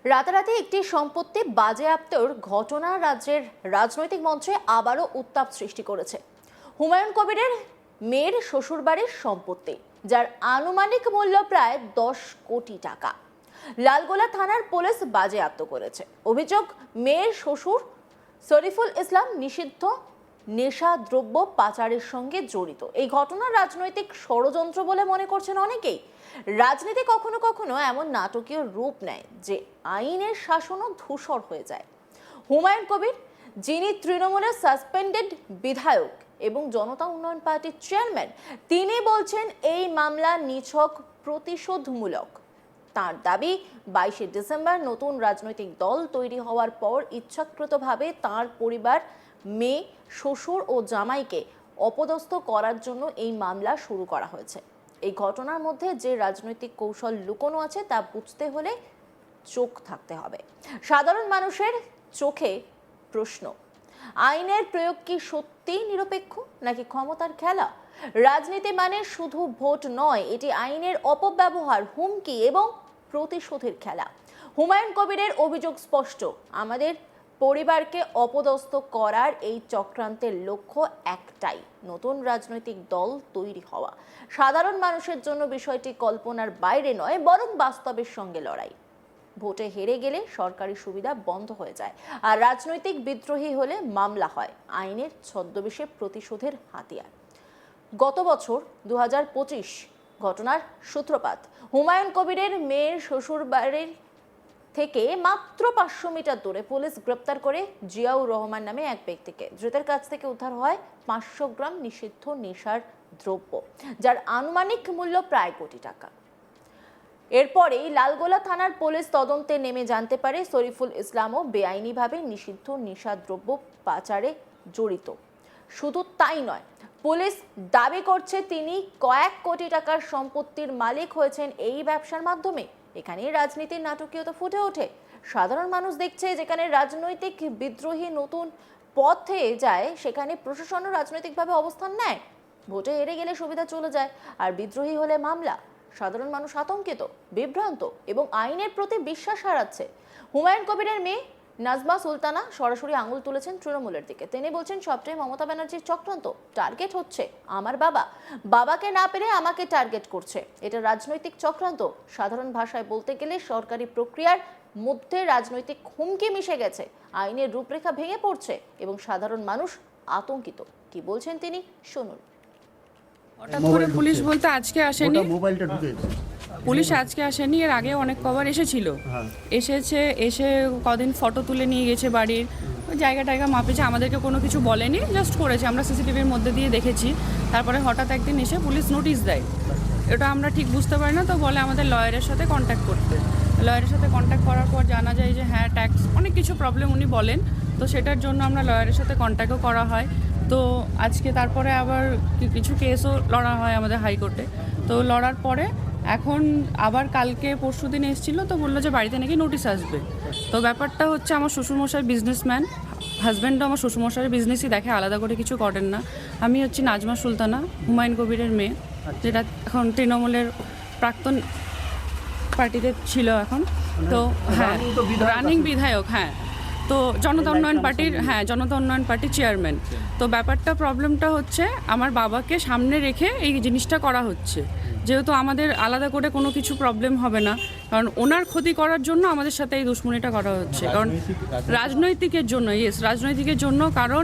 রাতারাতি একটি সম্পত্তি বাজেয়াপ্তর ঘটনা রাজ্যের রাজনৈতিক মঞ্চে আবারও উত্তাপ সৃষ্টি করেছে। হুমায়ুন কবিরের মেয়ের শ্বশুরবাড়ির সম্পত্তি, যার আনুমানিক মূল্য প্রায় 10 কোটি টাকা, লালগোলা থানার পুলিশ বাজেয়াপ্ত করেছে। অভিযোগ, মেয়ের শ্বশুর শরীফুল ইসলাম নিষিদ্ধ নেশাদ্রব্য পাচারের সঙ্গে জড়িত। এই ঘটনা রাজনৈতিক ষড়যন্ত্র বলে মনে করছেন অনেকেই। রাজনীতি কখনো কখনো এমন নাটকীয় রূপ নেয় যে আইনের শাসনও ধূসর হয়ে যায়। হুমায়ুন কবির, যিনি তৃণমূলের সাসপেন্ডেড বিধায়ক এবং জনতা উন্নয়ন পার্টির চেয়ারম্যান, তিনি বলছেন এই মামলা নিছক প্রতিশোধমূলক। তার দাবি, 22শে ডিসেম্বর নতুন রাজনৈতিক দল তৈরি হওয়ার পর ইচ্ছাকৃতভাবে তার পরিবার, মেয়ে, শ্বশুর ও জামাইকে অপদস্থ করার জন্য এই মামলা শুরু করা হয়েছে। এই ঘটনার মধ্যে যে রাজনৈতিক কৌশল লুকোনো আছে তা বুঝতে হলে চোখ থাকতে হবে। সাধারণ মানুষের চোখে প্রশ্ন, আইনের প্রয়োগ কি সত্যিই নিরপেক্ষ নাকি ক্ষমতার খেলা? রাজনীতি মানে শুধু ভোট নয়, এটি আইনের অপব্যবহার, হুমকি এবং প্রতিশোধের খেলা। হুমায়ুন কবিরের অভিযোগ স্পষ্ট, আমাদের পরিবারকে অপদস্থ করার এই চক্রান্তের লক্ষ্য একটাই, নতুন রাজনৈতিক দল তৈরি হওয়া। সাধারণ মানুষের জন্য বিষয়টি কল্পনার বাইরে নয়, বরং বাস্তবের সঙ্গে লড়াই। ভোটে হেরে গেলে সরকারি সুবিধা বন্ধ হয়ে যায়, আর রাজনৈতিক বিদ্রোহী হলে মামলা হয় আইনের ছদ্মবেশে প্রতিশোধের হাতিয়ার। গত বছর 2025 ঘটনার সূত্রপাত। হুমায়ুন কবিরের মেয়ের শ্বশুরবাড়ির থেকে মাত্র 500 মিটার দূরে পুলিশ গ্রেপ্তার করে জিয়াউর রহমান নামে এক ব্যক্তিকে। ধৃতের কাছ থেকে উদ্ধার হয় 500 গ্রাম নিষিদ্ধ নেশার দ্রব্য, যার আনুমানিক মূল্য প্রায় কোটি টাকা। এরপরেই লালগোলা থানার পুলিশ তদন্তে নেমে জানতে পারে শরীফুল ইসলামও বেআইনিভাবে নিষিদ্ধ নেশাদ্রব্য পাচারে জড়িত। শুধু তাই নয়, পুলিশ দাবি করছে তিনি কয়েক কোটি টাকার সম্পত্তির মালিক হয়েছেন এই ব্যবসার মাধ্যমে। এখানে রাজনীতির নাটকীয়তা ফুটে ওঠে। সাধারণ মানুষ দেখছে, যেখানে রাজনৈতিক বিদ্রোহী নতুন পথে যায়, সেখানে প্রশাসনও রাজনৈতিকভাবে অবস্থান নেয়। ভোটে হেরে গেলে সুবিধা চলে যায়, আর বিদ্রোহী হলে মামলা। সাধারণ মানুষ আতঙ্কিত, বিভ্রান্ত এবং আইনের প্রতি বিশ্বাস হারাচ্ছে। হুমায়ুন কবিরের মেয়ে নাজমা সুলতানা সরাসরি আঙুল তুলেছেন তৃণমূলের দিকে। তিনি বলছেন, সবটাই মমতা ব্যানার্জির চক্রান্ত। টার্গেট হচ্ছে আমার বাবা, বাবাকে না পেরে আমাকে টার্গেট করছে। এটা রাজনৈতিক চক্রান্ত। সাধারণ ভাষায় বলতে গেলে সরকারি প্রক্রিয়ার মধ্যে রাজনৈতিক হুমকি মিশে গেছে, আইনের রূপরেখা ভেঙে পড়ছে এবং সাধারণ মানুষ আতঙ্কিত। কি বলছেন তিনি, শুনুন। হঠাৎ করে পুলিশ বলতে আজকে আসেনি, পুলিশ আজকে আসেনি, এর আগে অনেক কবার এসেছিল। এসে কদিন ফটো তুলে নিয়ে গেছে বাড়ির, ওই জায়গা মাপেছে, আমাদেরকে কোনো কিছু বলেনি, জাস্ট করেছে, আমরা সিসিটিভির মধ্যে দিয়ে দেখেছি। তারপরে হঠাৎ একদিন এসে পুলিশ নোটিশ দেয়, এটা আমরা ঠিক বুঝতে পারি না, তো বলে আমাদের লয়ারের সাথে কন্ট্যাক্ট করতে। লয়ারের সাথে কন্ট্যাক্ট করার পর জানা যায় যে হ্যাঁ, ট্যাক্স অনেক কিছু প্রবলেম উনি বলেন, তো সেটার জন্য আমরা লয়ারের সাথে কন্ট্যাক্টও করা হয়। তো আজকে তারপরে আবার কিছু কেসও লড়া হয় আমাদের হাইকোর্টে। তো লড়ার পরে এখন আবার কালকে পরশু দিন এসেছিলো, তো বললো যে বাড়িতে নাকি নোটিশ আসবে। তো ব্যাপারটা হচ্ছে, আমার শ্বশুরমশাই বিজনেসম্যান, হাজব্যান্ডও আমার শ্বশুরমশাইয়ের বিজনেসই দেখে, আলাদা করে কিছু করেন না। আমি হচ্ছি নাজমা সুলতানা, হুমায়ুন কবিরের মেয়ে, যেটা এখন তৃণমূলের প্রাক্তন পার্টিতে ছিল এখন। তো হ্যাঁ, রানিং বিধায়ক, হ্যাঁ, তো জনতা উন্নয়ন পার্টির চেয়ারম্যান। তো প্রবলেমটা হচ্ছে, আমার বাবাকে সামনে রেখে এই জিনিসটা করা হচ্ছে, যেহেতু আমাদের আলাদা করে কোনো কিছু প্রবলেম হবে না, কারণ ওনার ক্ষতি করার জন্য আমাদের সাথে এই দুশ্মনীটা করা হচ্ছে। কারণ রাজনৈতিকের জন্য, কারণ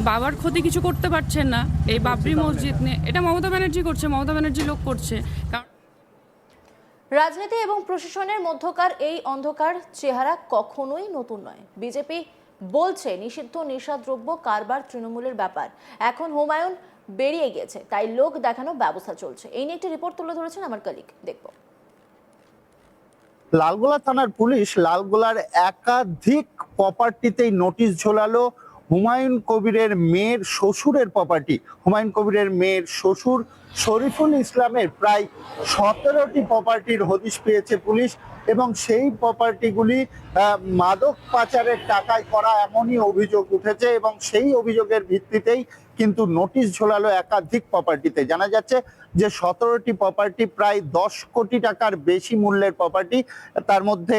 বাবার ক্ষতি কিছু করতে পারছেন না। এই বাবরি মসজিদ নিয়ে এটা মমতা ব্যানার্জি করছে, মমতা ব্যানার্জি লোক করছে। কারণ রাজনীতি এবং প্রশাসনের মধ্যকার এই অন্ধকার চেহারা কখনোই নতুন নয়। বিজেপি বলছে নিষিদ্ধ নেশাদ্রব্য কারবার তৃণমূলের ব্যাপার। এখন হুমায়ুন বেরিয়ে গেছে, তাই লোক দেখানো ব্যবস্থা চলছে। এই নিয়ে একটি রিপোর্ট তুলে ধরেছেন আমার কলিগ, দেখব। লালগোলা থানার পুলিশ লালগোলার একাধিক প্রপার্টিতেই নোটিশ ঝোলালো হুমায়ুন কবিরের মেয়ের শ্বশুরের প্রপার্টি। হুমায়ুন কবিরের মেয়ের শ্বশুর শরীফুল ইসলামের প্রায় 17টি প্রপার্টির হদিশ পেয়েছে পুলিশ, এবং সেই প্রপার্টিগুলি মাদক পাচারের টাকায় করা এমনই অভিযোগ উঠেছে, এবং সেই অভিযোগের ভিত্তিতেই কিন্তু নোটিশ ঝোলালো একাধিক প্রপার্টিতে। জানা যাচ্ছে যে 17টি প্রপার্টি প্রায় 10 কোটি টাকার বেশি মূল্যের প্রপার্টি। তার মধ্যে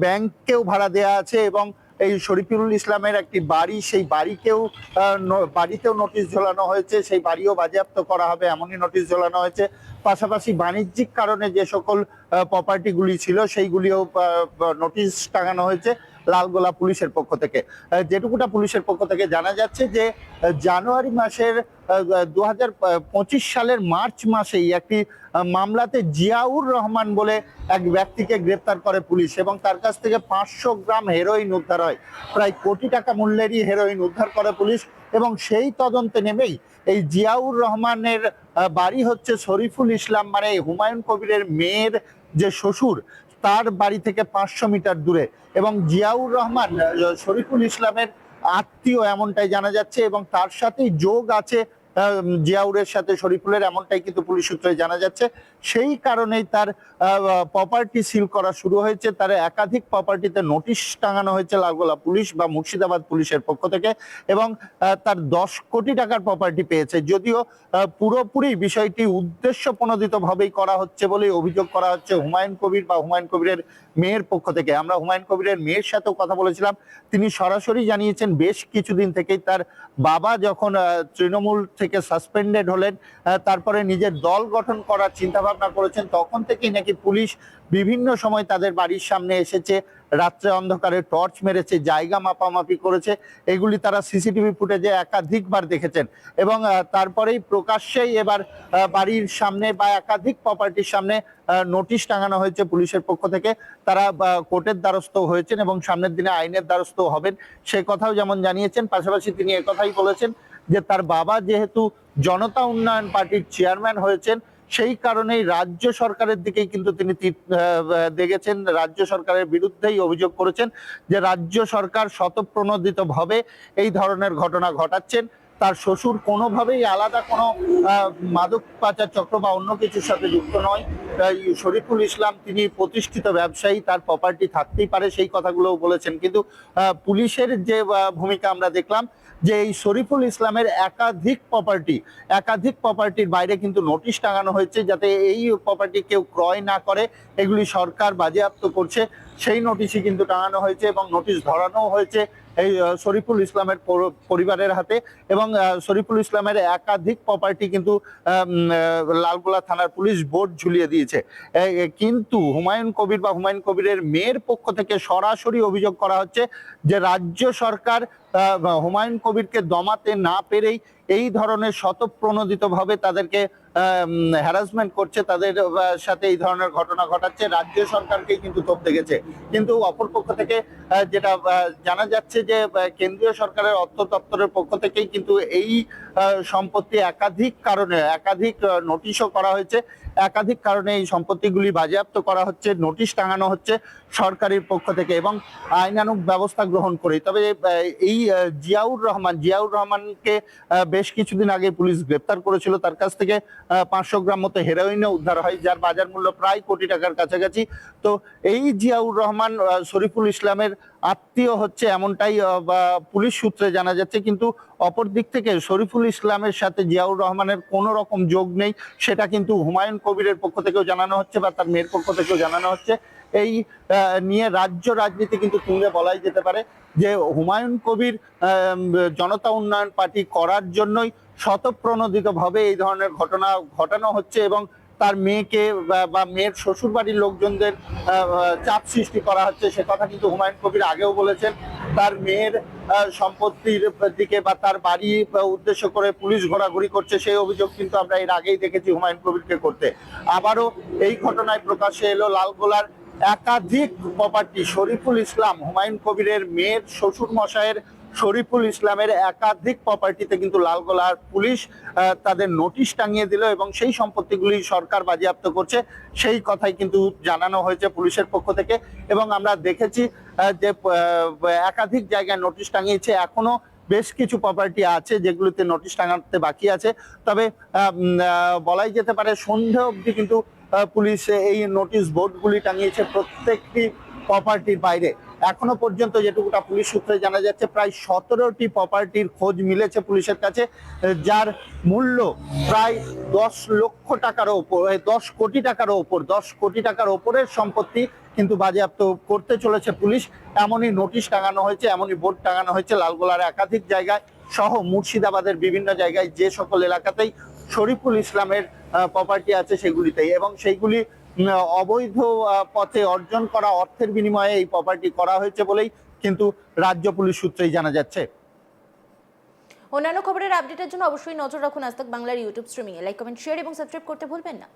ব্যাংককেও ভাড়া দেওয়া আছে, এবং এই শরীফুল ইসলামের একটি বাড়ি, সেই বাড়িতেও নোটিশ ঝোলানো হয়েছে, সেই বাড়িও বাজেয়াপ্ত করা হবে এমনই নোটিশ ঝোলানো হয়েছে। পাশাপাশি বাণিজ্যিক কারণে যে সকল প্রপার্টিগুলি ছিল সেইগুলিও নোটিশ টাঙানো হয়েছে লালগোলা পুলিশের পক্ষ থেকে। যেটুকুটা পুলিশের পক্ষ থেকে জানা যাচ্ছে যে জানুয়ারি মাসের 2025 সালের মার্চ মাসেই একটি মামলাতে জিয়াউর রহমান বলে এক ব্যক্তিকে গ্রেপ্তার করে পুলিশ, এবং তার কাছ থেকে 500 গ্রাম হেরোইন উদ্ধার হয়। প্রায় কোটি টাকা মূল্যেরই হেরোইন উদ্ধার করে পুলিশ, এবং সেই তদন্তে নেমেই এই জিয়াউর রহমানের বাড়ি হচ্ছে শরীফুল ইসলাম, মানে হুমায়ুন কবিরের মেয়ের যে শ্বশুর, তার বাড়ি থেকে 500 মিটার দূরে। এবং জিয়াউর রহমান শরীফুল ইসলামের আত্মীয় এমনটাই জানা যাচ্ছে, এবং তার সাথেই যোগ আছে জিয়াউরের সাথে শরীফুলের, এমনটাই কিন্তু পুলিশ সূত্রে জানা যাচ্ছে। সেই কারণেই তার প্রপার্টি সিল করা শুরু হয়েছে। তার একাধিক প্রপার্টিতে নোটিশ টাঙানো হয়েছে লালগোলা পুলিশ বা মুর্শিদাবাদ পুলিশের পক্ষ থেকে, এবং তার 10 কোটি টাকার প্রপার্টি পেয়েছে। যদিও পুরোপুরি বিষয়টি উদ্দেশ্য প্রণোদিত ভাবেই করা হচ্ছে বলে অভিযোগ করা হচ্ছে হুমায়ুন কবির বা হুমায়ুন কবিরের মেয়ের পক্ষ থেকে। আমরা হুমায়ুন কবিরের মেয়ের সাথেও কথা বলেছিলাম, তিনি সরাসরি জানিয়েছেন বেশ কিছুদিন থেকেই তার বাবা যখন তৃণমূল থেকে সাসপেন্ডেড হলেন, তারপরে নিজের দল গঠন করার চিন্তা ভাবনা করেছেন, তখন থেকেই নাকি পুলিশ বিভিন্ন সময় তাদের বাড়ির সামনে এসেছে, রাত্রে অন্ধকারে টর্চ মেরেছে, জায়গা মাপামাপি করেছে। এগুলি তারা সিসিটিভি ফুটেজে একাধিকবার দেখেছেন, এবং তারপরেই প্রকাশ্যেই এবার বাড়ির সামনে বা একাধিক প্রপার্টির সামনে নোটিশ টাঙানো হয়েছে পুলিশের পক্ষ থেকে। তারা কোর্টের দ্বারস্থ হয়েছেন এবং সামনের দিনে আইনের দ্বারস্থ হবেন, সে কথাও যেমন জানিয়েছেন। পাশাপাশি তিনি একথাই বলেছেন যে তার বাবা যেহেতু জনতা উন্নয়ন পার্টির চেয়ারম্যান হয়েছেন, সেই কারণেই রাজ্য সরকারের দিকেই কিন্তু তিনি দেখেছেন, রাজ্য সরকারের বিরুদ্ধেই অভিযোগ করেছেন যে রাজ্য সরকার স্বতঃপ্রণোদিতভাবে এই ধরনের ঘটনা ঘটাচ্ছেন। তার শ্বশুর কোনোভাবেই আলাদা কোনো মাদক পাচার চক্র বা অন্য কিছুর সাথে যুক্ত নয়। শরীফুল ইসলাম তিনি প্রতিষ্ঠিত ব্যবসায়ী, তার প্রপার্টি থাকতেই পারে, সেই কথাগুলোও বলেছেন। কিন্তু পুলিশের যে ভূমিকা আমরা দেখলাম যে এই শরীফুল ইসলামের একাধিক প্রপার্টির বাইরে কিন্তু নোটিশ টাঙানো হয়েছে, যাতে এই প্রপার্টি কেউ ক্রয় না করে, এগুলি সরকার বাজেয়াপ্ত করছে, সেই নোটিশই কিন্তু টাঙানো হয়েছে, এবং নোটিশ ধরানো হয়েছে এই শরীফুল ইসলামের পরিবারের হাতে। এবং শরীফুল ইসলামের একাধিক প্রপার্টি কিন্তু লালগোলা থানার পুলিশ বোর্ড ঝুলিয়ে দিয়েছে। কিন্তু হুমায়ুন কবির বা হুমায়ুন কবিরের মেয়ের পক্ষ থেকে সরাসরি অভিযোগ করা হচ্ছে যে রাজ্য সরকার হুমায়ুন কবিরকে দমাতে না পেরেই এই ধরনের স্বতঃপ্রণোদিতভাবে তাদেরকে হ্যারাসমেন্ট করছে, তাদের সাথে এই ধরনের ঘটনা ঘটাচ্ছে, রাজ্য সরকারকেই কিন্তু তোপ গেছে। কিন্তু অপরপক্ষ থেকে যেটা জানা যাচ্ছে যে কেন্দ্রীয় সরকারের অর্থ দপ্তরের পক্ষ থেকেই কিন্তু এই সম্পত্তি একাধিক নোটিশও করা হয়েছে, একাধিক কারণে এই সম্পত্তিগুলি বাজেয়াপ্ত করা হচ্ছে, নোটিশ টাঙানো হচ্ছে সরকারের পক্ষ থেকে, এবং আইনানুগ ব্যবস্থা গ্রহণ করে। তবে এই জিয়াউর রহমানকে বেশ কিছুদিন আগে পুলিশ গ্রেপ্তার করেছিল, তার কাছ থেকে 500 গ্রাম মতো হেরোইনও উদ্ধার হয়, যার বাজার মূল্য প্রায় কোটি টাকার কাছাকাছি। তো এই জিয়াউর রহমান শরীফুল ইসলামের আত্মীয় হচ্ছে, এমনটাই পুলিশ সূত্রে জানা যাচ্ছে। কিন্তু অপর দিক থেকে শরীফুল ইসলামের সাথে জিয়াউর রহমানের কোনো রকম যোগ নেই, সেটা কিন্তু হুমায়ুন কবিরের পক্ষ থেকেও জানানো হচ্ছে বা তার মেয়ের পক্ষ থেকেও জানানো হচ্ছে। এই নিয়ে রাজ্য রাজনীতি কিন্তু তুঙ্গে বলাই যেতে পারে যে হুমায়ুন কবির জনতা উন্নয়ন পার্টি করার জন্যই স্বতঃপ্রণোদিতভাবে এই ধরনের ঘটনা ঘটানো হচ্ছে, এবং তার মেয়েকে বা মেয়ের শ্বশুর বাড়ির লোকজনদের চাপ সৃষ্টি করা হচ্ছে। সে কথা কিন্তু হুমায়ুন কবির আগেও বলেছেন। তার মেয়ের সম্পত্তির দিকে বা তার বাড়ি উদ্দেশ্য করে পুলিশ ঘোরাঘুরি করছে, সেই অভিযোগ কিন্তু আমরা এর আগেই দেখেছি হুমায়ুন কবিরকে করতে। আবারও এই ঘটনায় প্রকাশ্যে এলো লালগোলার একাধিক প্রপার্টি। শরীফুল ইসলাম, হুমায়ুন কবিরের মেয়ের শ্বশুর মশাইয়ের শরীফুল ইসলামের একাধিক প্রপার্টিতে কিন্তু লালগোলার পুলিশ তাদের নোটিশ টাঙিয়ে দিল, এবং সেই সম্পত্তিগুলি সরকার বাজেয়াপ্ত করছে, সেই কথাই কিন্তু জানানো হয়েছে পুলিশের পক্ষ থেকে। এবং আমরা দেখেছি যে একাধিক জায়গায় নোটিশ টাঙিয়েছে, এখনো বেশ কিছু প্রপার্টি আছে যেগুলোতে নোটিশ টাঙাতে বাকি আছে। তবে বলাই যেতে পারে সন্ধে অবধি কিন্তু পুলিশ এই নোটিশ বোর্ডগুলি টাঙিয়েছে প্রত্যেকটি প্রপার্টির বাইরে। এখনো পর্যন্ত যেটুকুটা পুলিশ সূত্রে জানা যাচ্ছে প্রায় 17টি প্রপার্টির খোঁজ মিলেছে পুলিশের কাছে, যার মূল্য প্রায় 10 লক্ষ টাকার ওপর, 10 কোটি টাকার ওপরের সম্পত্তি কিন্তু বাজেয়াপ্ত করতে চলেছে পুলিশ। এমনই নোটিশ টাঙানো হয়েছে, এমনই বোর্ড টাঙানো হয়েছে লালগোলার একাধিক জায়গায় সহ মুর্শিদাবাদের বিভিন্ন জায়গায়, যে সকল এলাকাতেই শরীফুল ইসলামের প্রপার্টি আছে সেগুলিতেই, এবং সেইগুলি অবৈধ পথে অর্জন করা অর্থের বিনিময়ে এই প্রপার্টি করা হয়েছে বলেই কিন্তু রাজ্য পুলিশ সূত্রেই জানা যাচ্ছে। অন্যান্য খবরের আপডেটের জন্য অবশ্যই নজর রাখুন আজ তাক বাংলার ইউটিউব স্ট্রিমিংয়ে। লাইক, কমেন্ট, শেয়ার এবং সাবস্ক্রাইব করতে ভুলবেন না।